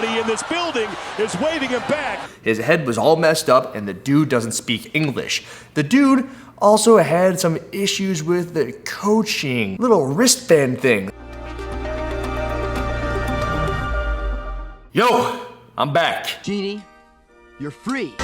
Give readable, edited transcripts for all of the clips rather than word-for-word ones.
everybody in this building is waving him back. His head was all messed up, and the dude doesn't speak English. The dude also had some issues with the coaching, little wristband thing. Yo, I'm back. Genie, you're free.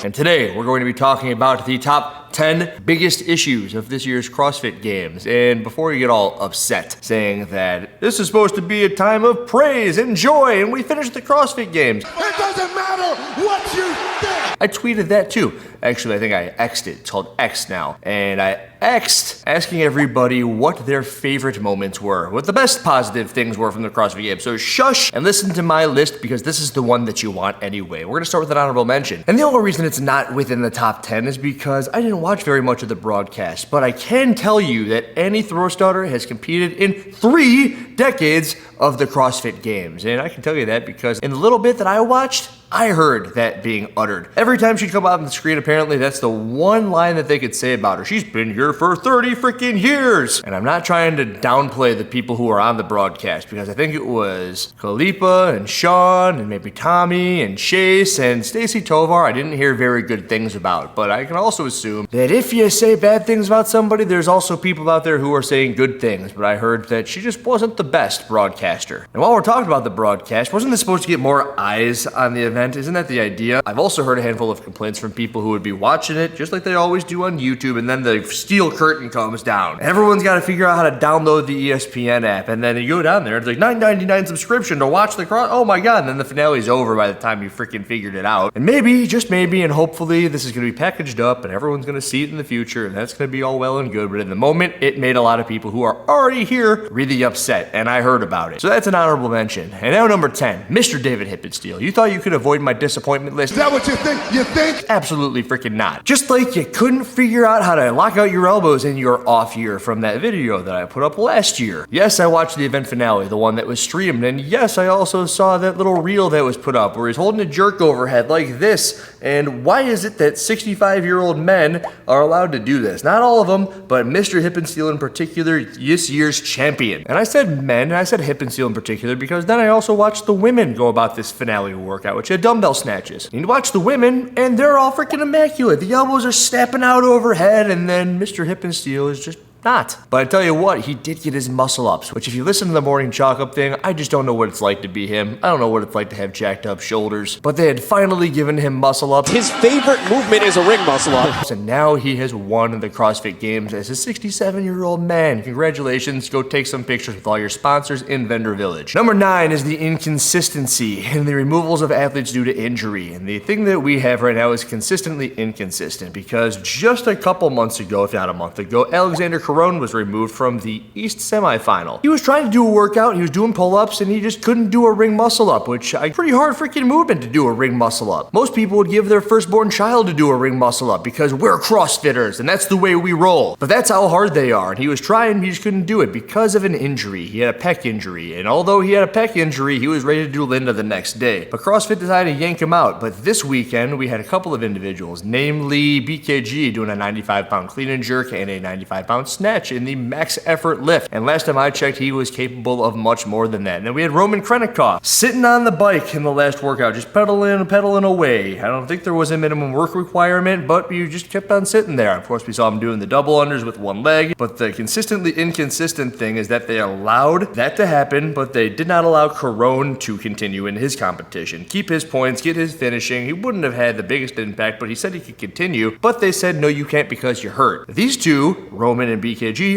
And today, we're going to be talking about the top 10 biggest issues of this year's CrossFit Games. And before you get all upset, saying that this is supposed to be a time of praise and joy, and we finished the CrossFit Games. It doesn't matter what you think! I tweeted that too. Actually, I think I X'd it. It's called X now. And I X'd asking everybody what their favorite moments were, what the best positive things were from the CrossFit Games. So shush and listen to my list because this is the one that you want anyway. We're gonna start with an honorable mention. And the only reason it's not within the top 10 is because I didn't watch very much of the broadcast, but I can tell you that any throw starter has competed in 3 decades of the CrossFit Games. And I can tell you that because in the little bit that I watched, I heard that being uttered. Every time she'd come out on the screen, apparently that's the one line that they could say about her. She's been here for 30 freaking years. And I'm not trying to downplay the people who are on the broadcast because I think it was Khalipa and Sean and maybe Tommy and Chase and Stacy Tovar I didn't hear very good things about. But I can also assume that if you say bad things about somebody, there's also people out there who are saying good things. But I heard that she just wasn't the best broadcaster. And while we're talking about the broadcast, wasn't this supposed to get more eyes on the event? Isn't that the idea? I've also heard a handful of complaints from people who would be watching it just like they always do on YouTube, and then the steel curtain comes down. Everyone's got to figure out how to download the ESPN app, and then you go down there, it's like $9.99 subscription to watch the cross. Oh my god, and then the finale's over by the time you freaking figured it out. And maybe, just maybe, and hopefully this is going to be packaged up and everyone's going to see it in the future, and that's going to be all well and good, but in the moment, it made a lot of people who are already here really upset, and I heard about it. So that's an honorable mention. And now number 10, Mr. David Hippensteel. You thought you could avoid my disappointment list? Is that what you think? You think? Absolutely freaking not. Just like you couldn't figure out how to lock out your elbows in your off year from that video that I put up last year. Yes, I watched the event finale, the one that was streamed, and yes, I also saw that little reel that was put up where he's holding a jerk overhead like this. And why is it that 65-year-old men are allowed to do this? Not all of them, but Mr. Hippensteel in particular, this year's champion. And I said men, and I said Hippensteel in particular because then I also watched the women go about this finale workout, which had dumbbell snatches. And you watch the women, and they're all freaking immaculate. The elbows are snapping out overhead, and then Mr. Hippensteel is just not. But I tell you what, he did get his muscle ups, which if you listen to the morning chalk up thing, I just don't know what it's like to be him. I don't know what it's like to have jacked up shoulders, but they had finally given him muscle ups. His favorite movement is a ring muscle up. And now he has won the CrossFit Games as a 67-year-old man. Congratulations, go take some pictures with all your sponsors in Vendor Village. Number 9 is the inconsistency and the removals of athletes due to injury. And the thing that we have right now is consistently inconsistent because just a couple months ago, if not a month ago, Alexander Carone was removed from the East semifinal. He was trying to do a workout, he was doing pull-ups, and he just couldn't do a ring muscle up, which a pretty hard freaking movement to do a ring muscle up. Most people would give their firstborn child to do a ring muscle up because we're CrossFitters and that's the way we roll. But that's how hard they are, and he was trying, he just couldn't do it because of an injury. He had a pec injury, and although he had a pec injury, he was ready to do Linda the next day. But CrossFit decided to yank him out. But this weekend, we had a couple of individuals, namely BKG doing a 95-pound clean and jerk and a 95-pound snatch in the max effort lift. And last time I checked, he was capable of much more than that. And then we had Roman Krennikov sitting on the bike in the last workout, just pedaling away. I don't think there was a minimum work requirement, but you just kept on sitting there. Of course, we saw him doing the double unders with one leg, but the consistently inconsistent thing is that they allowed that to happen, but they did not allow Carone to continue in his competition. Keep his points, get his finishing. He wouldn't have had the biggest impact, but he said he could continue, but they said, no, you can't because you're hurt. These two, Roman and BKG,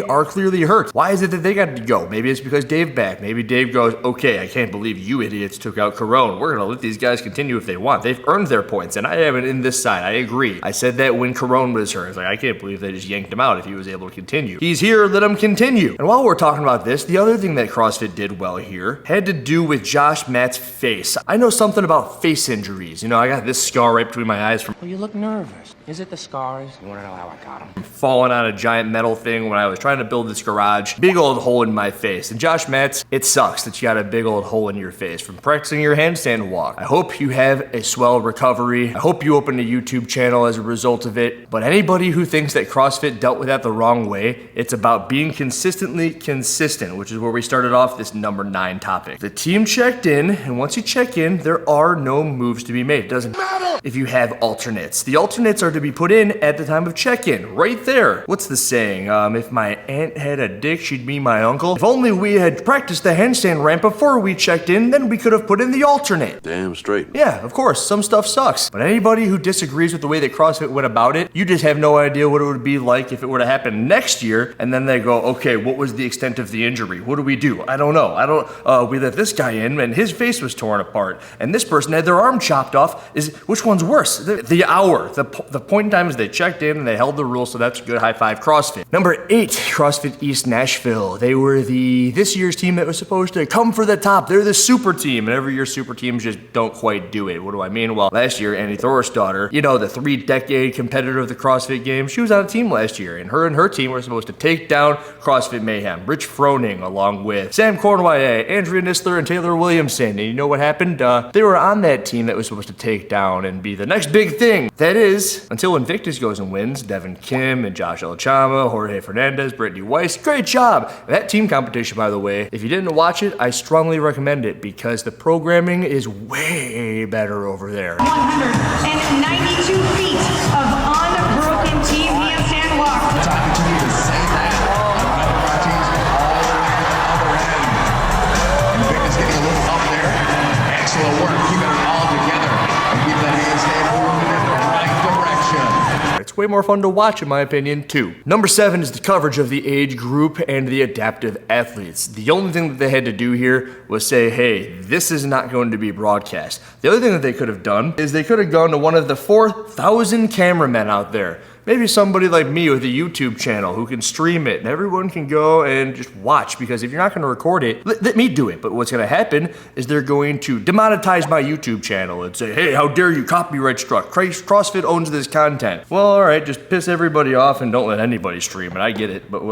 are clearly hurt. Why is it that they got to go? Maybe it's because Dave back. Maybe Dave goes, okay, I can't believe you idiots took out Carone. We're gonna let these guys continue if they want. They've earned their points, and I haven't in this side. I agree. I said that when Carone was hurt. It's like, I can't believe they just yanked him out if he was able to continue. He's here, let him continue. And while we're talking about this, the other thing that CrossFit did well here had to do with Josh Matt's face. I know something about face injuries. You know, I got this scar right between my eyes from Well, you look nervous. Is it the scars? You want to know how I got them? falling on a giant metal thing thing when I was trying to build this garage. Big old hole in my face. And Josh Matz, it sucks that you got a big old hole in your face from practicing your handstand walk. I hope you have a swell recovery. I hope you open a YouTube channel as a result of it. But anybody who thinks that CrossFit dealt with that the wrong way, it's about being consistently consistent, which is where we started off this number 9 topic. The team checked in, and once you check in, there are no moves to be made. It doesn't matter if you have alternates. The alternates are to be put in at the time of check-in, right there. What's the saying? If my aunt had a dick, she'd be my uncle. If only we had practiced the handstand ramp before we checked in, then we could have put in the alternate. Damn straight. Yeah, of course, some stuff sucks. But anybody who disagrees with the way that CrossFit went about it, you just have no idea what it would be like if it were to happen next year, and then they go, okay, what was the extent of the injury? What do we do? I don't know. We let this guy in, and his face was torn apart, and this person had their arm chopped off. Which one's worse? The hour. The point in time is they checked in and they held the rules, so that's a good high five CrossFit. Number 8, CrossFit East Nashville. They were this year's team that was supposed to come for the top. They're the super team, and every year super teams just don't quite do it. What do I mean? Well, last year, Annie Thorisdottir, the 3-decade competitor of the CrossFit Games, she was on a team last year, and her team were supposed to take down CrossFit Mayhem. Rich Froning, along with Sam Cornway, Andrea Nisler, and Taylor Williamson. And you know what happened? They were on that team that was supposed to take down and be the next big thing. That is, until Invictus goes and wins, Devin Kim and Josh Elchama, Jorge Fernandez, Brittany Weiss. Great job! That team competition, by the way, if you didn't watch it, I strongly recommend it because the programming is way better over there. 192 feet of unbroken team handstand walk. It's an opportunity to say that. Teams all the way to the other end. Invictus getting a little up there. Excellent work, keeping it all together and keep that handstand moving in the right direction. It's way more fun to watch, in my opinion, too. Number 7 is the coverage of the age group and the adaptive athletes. The only thing that they had to do here was say, hey, this is not going to be broadcast. The other thing that they could have done is they could have gone to one of the 4,000 cameramen out there. Maybe somebody like me with a YouTube channel who can stream it and everyone can go and just watch, because if you're not going to record it, let me do it. But what's going to happen is they're going to demonetize my YouTube channel and say, hey, how dare you, copyright struck. CrossFit owns this content. Well, all right, just piss everybody off and don't let anybody stream it. I get it, but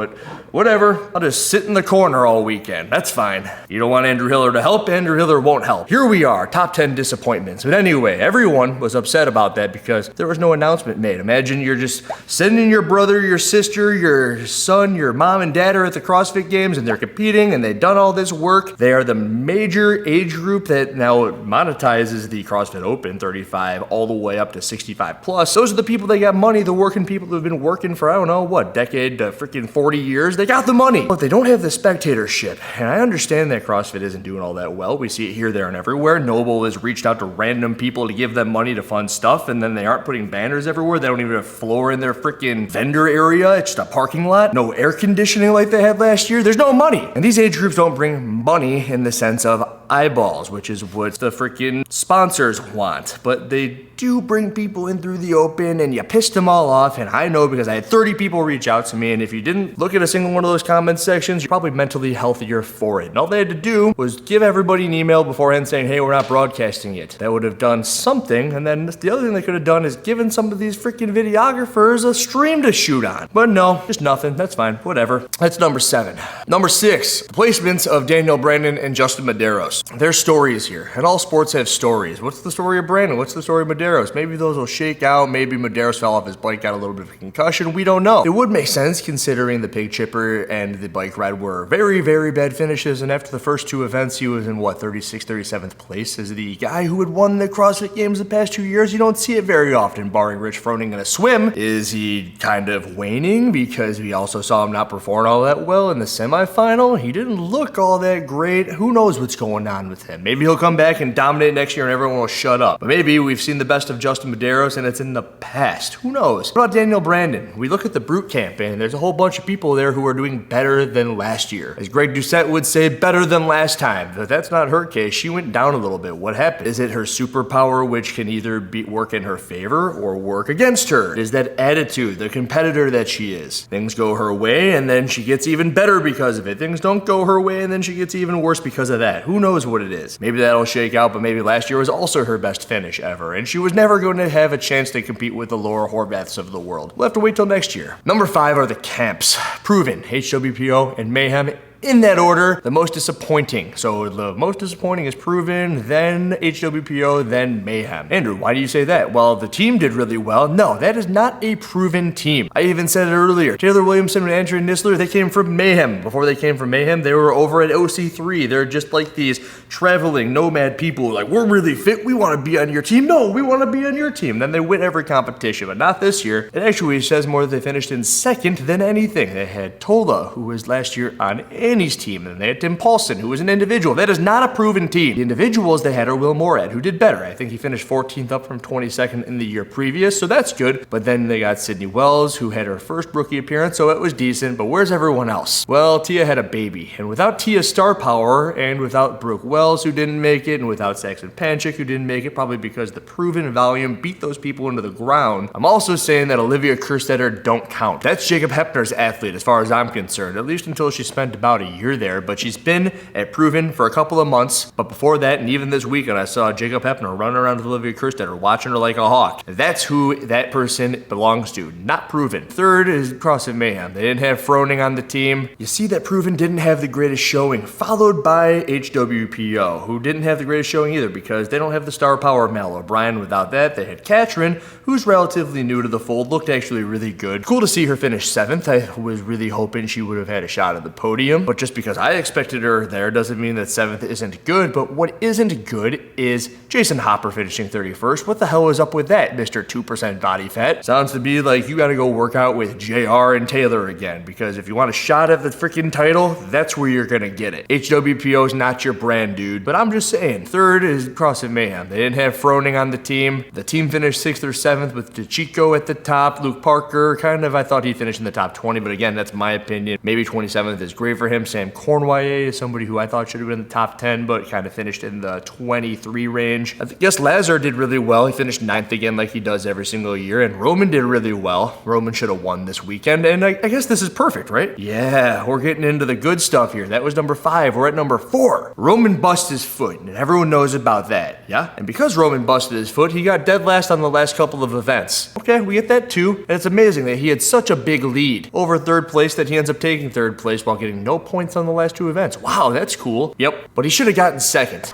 whatever. I'll just sit in the corner all weekend. That's fine. You don't want Andrew Hiller to help, Andrew Hiller won't help. Here we are, top 10 disappointments. But anyway, everyone was upset about that because there was no announcement made. Imagine you're just sending your brother, your sister, your son, your mom and dad are at the CrossFit Games and they're competing and they've done all this work. They are the major age group that now monetizes the CrossFit Open, 35 all the way up to 65 plus. Those are the people that got money, the working people who have been working for, I don't know, what, decade to freaking 40 years. They got the money, but they don't have the spectatorship. And I understand that CrossFit isn't doing all that well. We see it here, there, and everywhere. Noble has reached out to random people to give them money to fund stuff, and then they aren't putting banners everywhere. They don't even have floor in their freaking vendor area. It's just a parking lot. No air conditioning like they had last year. There's no money. And these age groups don't bring money in the sense of eyeballs, which is what the freaking sponsors want. But they do bring people in through the open, and you pissed them all off. And I know because I had 30 people reach out to me, and if you didn't look at a single one of those comment sections, you're probably mentally healthier for it. And all they had to do was give everybody an email beforehand saying, hey, we're not broadcasting it. That would have done something. And then the other thing they could have done is given some of these freaking videographers a stream to shoot on. But no, just nothing. That's fine. Whatever. That's number 7. Number 6, the placements of Daniel Brandon and Justin Medeiros. There's stories here, and all sports have stories. What's the story of Brandon? What's the story of Medeiros? Maybe those will shake out. Maybe Medeiros fell off his bike, got a little bit of a concussion. We don't know. It would make sense considering the pig chipper and the bike ride were very, very bad finishes, and after the first 2 events, he was in, 36th, 37th place as the guy who had won the CrossFit Games the past 2 years. You don't see it very often, barring Rich Froning in a swim. Is he kind of waning because we also saw him not perform all that well in the semifinal? He didn't look all that great. Who knows what's going on with him? Maybe he'll come back and dominate next year and everyone will shut up. But maybe we've seen the best of Justin Medeiros and it's in the past. Who knows? What about Daniel Brandon? We look at the Brute campaign. There's a whole bunch of people there who are doing better than last year. As Greg Doucette would say, better than last time. But that's not her case. She went down a little bit. What happened? Is it her superpower, which can either work in her favor or work against her? Is that attitude, the competitor that she is? Things go her way and then she gets even better because of it. Things don't go her way and then she gets even worse because of that. Who knows what it is? Maybe that'll shake out, but maybe last year was also her best finish ever. And she was never going to have a chance to compete with the Laura Horvaths of the world. We'll have to wait till next year. Number 5 are the camps. Proven, HWPO, and Mayhem. In that order, the most disappointing. So the most disappointing is Proven, then HWPO, then Mayhem. Andrew, why do you say that? Well, the team did really well. No, that is not a Proven team. I even said it earlier. Taylor Williamson and Andrea Nisler, they came from Mayhem. Before they came from Mayhem, they were over at OC3. They're just like these traveling nomad people. Like, we're really fit. We want to be on your team. No, we want to be on your team. Then they win every competition, but not this year. It actually says more that they finished in second than anything. They had Tola, who was last year on Annie's team, and they had Tim Paulson, who was an individual. That is not a Proven team. The individuals they had are Will Morad, who did better. I think he finished 14th up from 22nd in the year previous, so that's good. But then they got Sydney Wells, who had her first rookie appearance, so it was decent. But where's everyone else? Well, Tia had a baby, and without Tia's star power, and without Brooke Wells, who didn't make it, and without Saxon Panchik, who didn't make it, probably because the Proven volume beat those people into the ground. I'm also saying that Olivia Kerstetter don't count. That's Jacob Hepner's athlete, as far as I'm concerned, at least until she spent about a year there, but she's been at Proven for a couple of months. But before that, and even this weekend, I saw Jacob Hepner running around with Olivia Kerstetter, watching her like a hawk. That's who that person belongs to, not Proven. Third is CrossFit Mayhem. They didn't have Froning on the team. You see that Proven didn't have the greatest showing, followed by HWPO, who didn't have the greatest showing either because they don't have the star power of Mal O'Brien. Without that, they had Katrin, who's relatively new to the fold, looked actually really good. Cool to see her finish 7th. I was really hoping she would have had a shot at the podium, but just because I expected her there doesn't mean that 7th isn't good. But what isn't good is Jason Hopper finishing 31st. What the hell is up with that, Mr. 2% body fat? Sounds to me like you gotta go work out with JR and Taylor again, because if you want a shot at the freaking title, that's where you're gonna get it. HWPO is not your brand, dude, but I'm just saying. Third is CrossFit Mayhem. They didn't have Froning on the team. The team finished 6th or 7th with DeChico at the top. Luke Parker, I thought he'd finish in the top 20, but again, that's my opinion. Maybe 27th is great for him. Sam Cornway is somebody who I thought should have been in the top 10, but kind of finished in the 23 range. I guess Lazar did really well. He finished 9th again like he does every single year, and Roman did really well. Roman should have won this weekend, and I guess this is perfect, right? Yeah, we're getting into the good stuff here. That was number 5. We're at number 4. Roman busted his foot, and everyone knows about that, yeah? And because Roman busted his foot, he got dead last on the last couple of events. Okay, we get that too, and it's amazing that he had such a big lead over 3rd place that he ends up taking 3rd place while getting no points on the last 2 events. Wow, that's cool. Yep, but he should have gotten 2nd.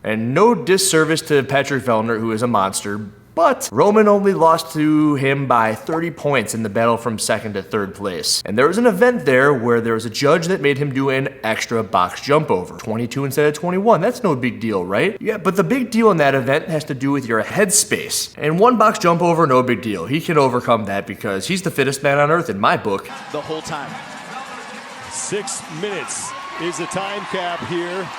And no disservice to Patrick Vellner, who is a monster, but Roman only lost to him by 30 points in the battle from 2nd to 3rd place. And there was an event there where there was a judge that made him do an extra box jump over. 22 instead of 21. That's no big deal, right? Yeah, but the big deal in that event has to do with your headspace. And 1 box jump over, no big deal. He can overcome that because he's the fittest man on earth in my book. The whole time. 6 minutes is the time cap here.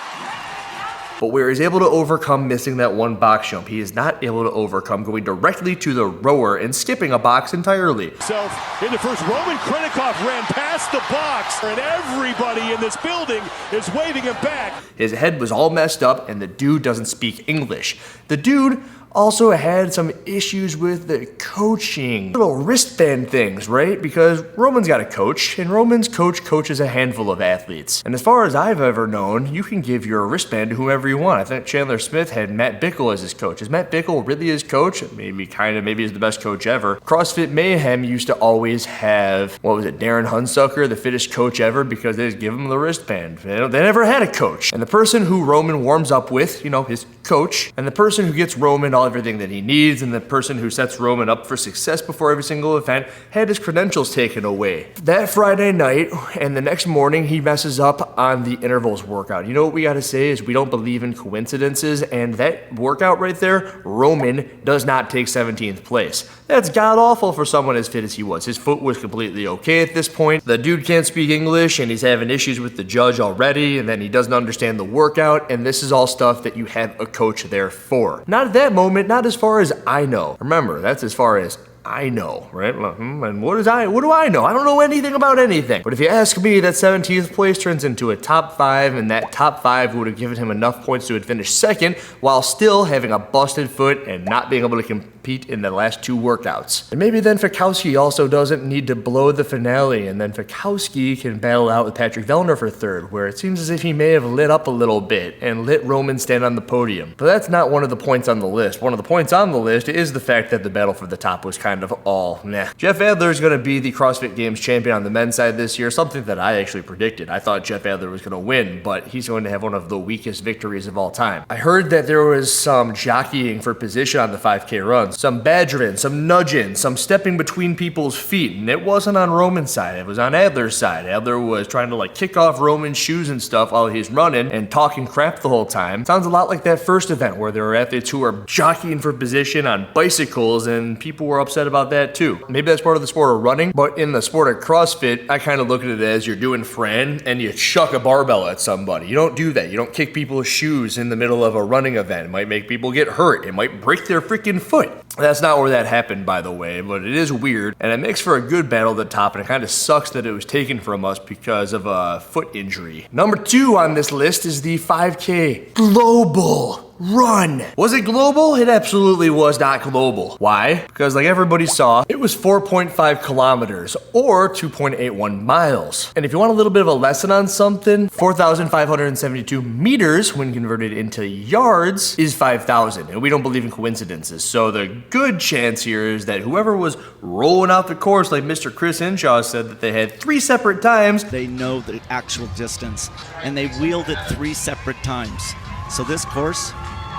But where he's able to overcome missing that 1 box jump, he is not able to overcome going directly to the rower and skipping a box entirely. So in the first, Roman Krenikov ran past the box, and everybody in this building is waving him back. His head was all messed up, and the dude doesn't speak English. The dude also had some issues with the coaching. Little wristband things, right? Because Roman's got a coach, and Roman's coach coaches a handful of athletes. And as far as I've ever known, you can give your wristband to whoever you want. I think Chandler Smith had Matt Bickle as his coach. Is Matt Bickle really his coach? Maybe he's the best coach ever. CrossFit Mayhem used to always have, Darren Hunsucker, the fittest coach ever, because they just give him the wristband. They never had a coach. And the person who Roman warms up with, his coach, and the person who gets Roman everything that he needs, and the person who sets Roman up for success before every single event had his credentials taken away. That Friday night and the next morning he messes up on the intervals workout. You know what we gotta say is we don't believe in coincidences, and that workout right there, Roman does not take 17th place. That's god awful for someone as fit as he was. His foot was completely okay at this point. The dude can't speak English, and he's having issues with the judge already, and then he doesn't understand the workout, and this is all stuff that you have a coach there for. Not at that moment, not as far as I know. Remember, that's as far as I know, right? And what do I know? I don't know anything about anything. But if you ask me, that 17th place turns into a top 5, and that top 5 would have given him enough points to finish second while still having a busted foot and not being able to compete in the last 2 workouts. And maybe then Fikowski also doesn't need to blow the finale, and then Fikowski can battle out with Patrick Vellner for third, where it seems as if he may have lit up a little bit and let Roman stand on the podium. But that's not one of the points on the list. One of the points on the list is the fact that the battle for the top was kind of all meh. Jeff Adler is going to be the CrossFit Games champion on the men's side this year, something that I actually predicted. I thought Jeff Adler was going to win, but he's going to have one of the weakest victories of all time. I heard that there was some jockeying for position on the 5K run, some badgering, some nudging, some stepping between people's feet, and it wasn't on Roman's side, it was on Adler's side. Adler was trying to kick off Roman's shoes and stuff while he's running and talking crap the whole time. Sounds a lot like that first event where there were athletes who were jockeying for position on bicycles, and people were upset about that too. Maybe that's part of the sport of running, but in the sport of CrossFit, I kind of look at it as you're doing Fran and you chuck a barbell at somebody. You don't do that. You don't kick people's shoes in the middle of a running event. It might make people get hurt. It might break their freaking foot. That's not where that happened, by the way, but it is weird, and it makes for a good battle at the top, and it kind of sucks that it was taken from us because of a foot injury. Number 2 on this list is the 5K Global Run. Was it global? It absolutely was not global. Why? Because like everybody saw, it was 4.5 kilometers or 2.81 miles. And if you want a little bit of a lesson on something, 4,572 meters when converted into yards is 5,000. And we don't believe in coincidences. So the good chance here is that whoever was rolling out the course, like Mr. Chris Hinshaw said, that they had 3 separate times. They know the actual distance and they wheeled it 3 separate times. So this course,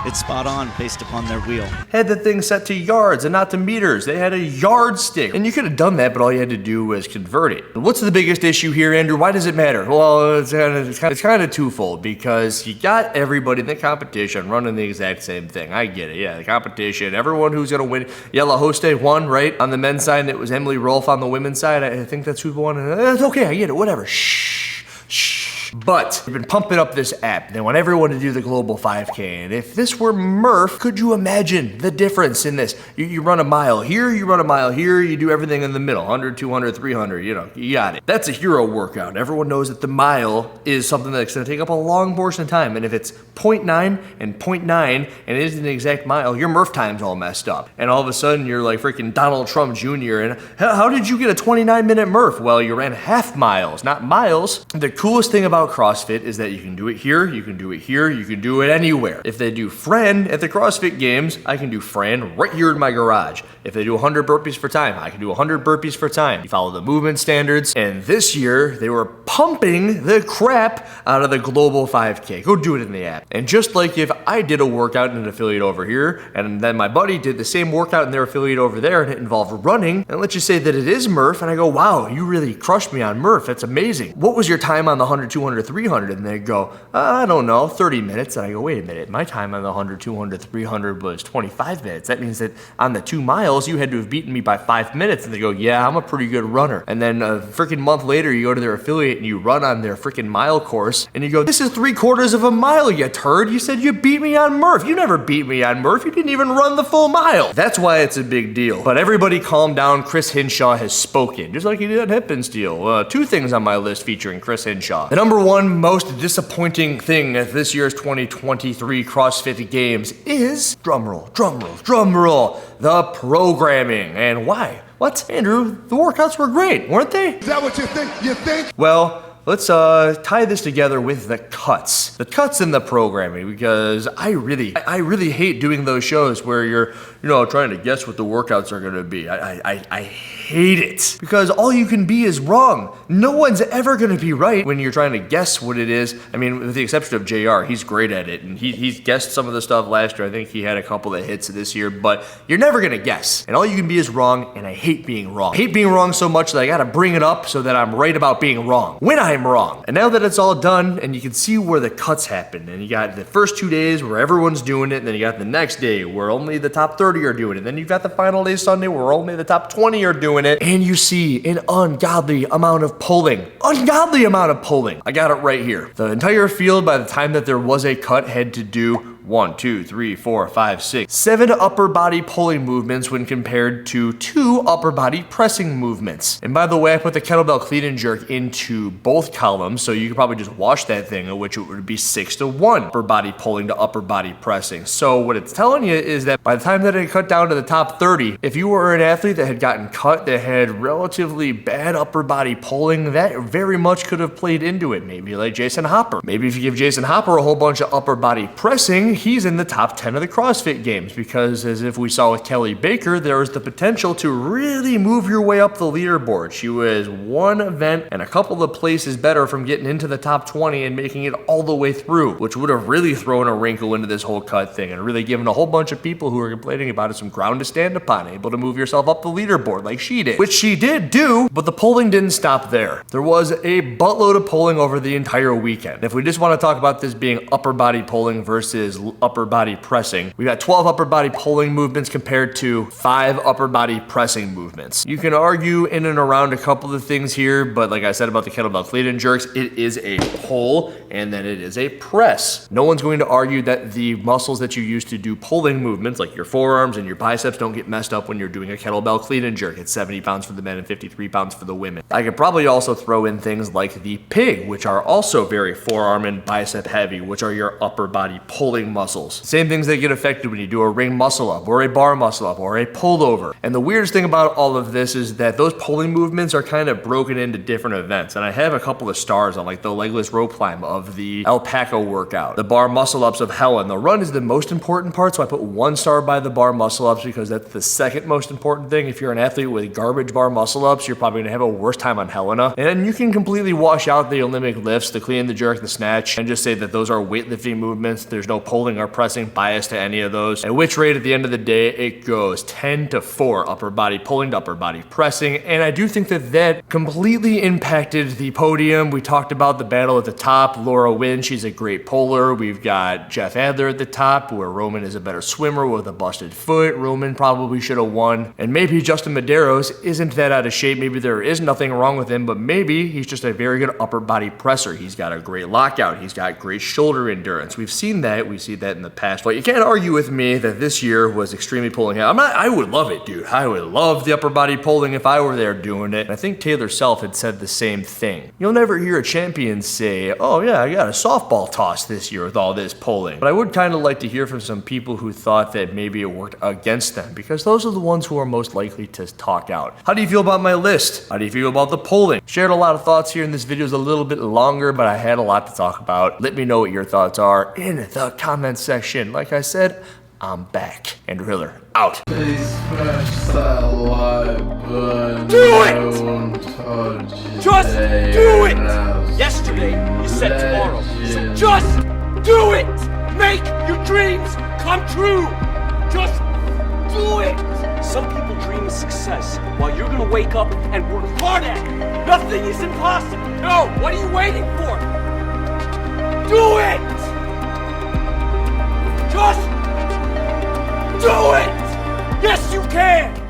it's spot on based upon their wheel. Had the thing set to yards and not to meters. They had a yardstick. And you could have done that, but all you had to do was convert it. What's the biggest issue here, Andrew? Why does it matter? Well, it's kind of twofold, because you got everybody in the competition running the exact same thing. I get it. Yeah, the competition. Everyone who's going to win. Yeah, La Hoste won, right? On the men's side, and it was Emily Rolfe on the women's side. I think that's who won. It's okay. I get it. Whatever. Shh. But we've been pumping up this app. They want everyone to do the global 5K. And if this were Murph, could you imagine the difference in this? You run a mile here, you run a mile here, you do everything in the middle. 100, 200, 300, you got it. That's a hero workout. Everyone knows that the mile is something that's going to take up a long portion of time. And if it's 0.9 and 0.9 and it isn't an exact mile, your Murph time's all messed up. And all of a sudden you're like freaking Donald Trump Jr. And how did you get a 29-minute Murph? Well, you ran half miles, not miles. The coolest thing about CrossFit is that you can do it here, you can do it here, you can do it anywhere. If they do Fran at the CrossFit Games, I can do Fran right here in my garage. If they do 100 burpees for time, I can do 100 burpees for time. You follow the movement standards. And this year, they were pumping the crap out of the Global 5K. Go do it in the app. And just like if I did a workout in an affiliate over here, and then my buddy did the same workout in their affiliate over there, and it involved running, and let's just say that it is Murph, and I go, wow, you really crushed me on Murph. That's amazing. What was your time on the 100, 200, 300? And they go, I don't know, 30 minutes. And I go, wait a minute, my time on the 100, 200, 300 was 25 minutes. That means that on the 2 miles, you had to have beaten me by 5 minutes. And they go, yeah, I'm a pretty good runner. And then a freaking month later, you go to their affiliate and you run on their freaking mile course. And you go, this is 3/4 of a mile, you turd. You said you beat me on Murph. You never beat me on Murph. You didn't even run the full mile. That's why it's a big deal. But everybody calm down. Chris Hinshaw has spoken, just like he did on Hip and Steel. 2 things on my list featuring Chris Hinshaw. The number 1 most disappointing thing at this year's 2023 CrossFit Games is, drumroll, the programming. And why? What? Andrew, the workouts were great, weren't they? Is that what you think? You think? Well, let's tie this together with the cuts. The cuts in the programming, because I really hate doing those shows where you're, trying to guess what the workouts are gonna be. I hate it. Because all you can be is wrong. No one's ever gonna be right when you're trying to guess what it is. I mean, with the exception of JR, he's great at it. And he's guessed some of the stuff last year. I think he had a couple of hits this year, but you're never gonna guess. And all you can be is wrong, and I hate being wrong. I hate being wrong so much that I gotta bring it up so that I'm right about being wrong. When I'm wrong. And now that it's all done, and you can see where the cuts happen, and you got the first 2 days where everyone's doing it, and then you got the next day where only the top 30 are doing it, then you've got the final day Sunday where only the top 20 are doing it, and you see an ungodly amount of pulling. Ungodly amount of pulling. I got it right here. The entire field, by the time that there was a cut, had to do 1, 2, 3, 4, 5, 6, 7 upper body pulling movements when compared to 2 upper body pressing movements. And by the way, I put the kettlebell clean and jerk into both columns, so you could probably just wash that thing, in which it would be 6 to 1 upper body pulling to upper body pressing. So what it's telling you is that by the time that it cut down to the top 30, if you were an athlete that had gotten cut, that had relatively bad upper body pulling, that very much could have played into it. Maybe like Jason Hopper. Maybe if you give Jason Hopper a whole bunch of upper body pressing, he's in the top 10 of the CrossFit games, because as if we saw with Kelly Baker, there was the potential to really move your way up the leaderboard. She was one event and a couple of places better from getting into the top 20 and making it all the way through, which would have really thrown a wrinkle into this whole cut thing and really given a whole bunch of people who were complaining about it some ground to stand upon, able to move yourself up the leaderboard like she did, which she did do, but the pulling didn't stop there. There was a buttload of pulling over the entire weekend. If we just want to talk about this being upper body pulling versus upper body pressing, we got 12 upper body pulling movements compared to 5 upper body pressing movements. You can argue in and around a couple of things here, but like I said about the kettlebell clean and jerks, it is a pull and then it is a press. No one's going to argue that the muscles that you use to do pulling movements, like your forearms and your biceps, don't get messed up when you're doing a kettlebell clean and jerk. It's 70 pounds for the men and 53 pounds for the women. I could probably also throw in things like the pig, which are also very forearm and bicep heavy, which are your upper body pulling muscles. Same things that get affected when you do a ring muscle up or a bar muscle up or a pullover. And the weirdest thing about all of this is that those pulling movements are kind of broken into different events. And I have a couple of stars on like the legless rope climb of the alpaca workout, the bar muscle ups of Helen. The run is the most important part, so I put 1 star by the bar muscle ups because that's the second most important thing. If you're an athlete with garbage bar muscle ups, you're probably gonna have a worse time on Helena. And you can completely wash out the Olympic lifts, the clean, the jerk, the snatch, and just say that those are weightlifting movements. There's no pulling or pressing bias to any of those. At which rate, at the end of the day, it goes 10 to 4 upper body pulling to upper body pressing. And I do think that that completely impacted the podium. We talked about the battle at the top. Laura wins. She's a great puller. We've got Jeff Adler at the top, where Roman is a better swimmer with a busted foot. Roman probably should have won. And maybe Justin Medeiros isn't that out of shape. Maybe there is nothing wrong with him, but maybe he's just a very good upper body presser. He's got a great lockout. He's got great shoulder endurance. We've seen that. We see that in the past. But you can't argue with me that this year was extremely pulling. I would love it, dude. I would love the upper body pulling if I were there doing it. And I think Taylor Self had said the same thing. You'll never hear a champion say, oh yeah, I got a softball toss this year with all this pulling. But I would kind of like to hear from some people who thought that maybe it worked against them, because those are the ones who are most likely to talk out. How do you feel about my list? How do you feel about the pulling? Shared a lot of thoughts here, and this video is a little bit longer, but I had a lot to talk about. Let me know what your thoughts are in the comment section. Like I said, I'm back. Andrew Hiller, out. Please press that like button. Do it! Just do it! Yesterday, you said tomorrow. So just do it! Make your dreams come true! Just do it! Some people dream of success, while you're gonna wake up and work hard at it. Nothing is impossible. No, what are you waiting for? Do it! Just do it! Yes, you can!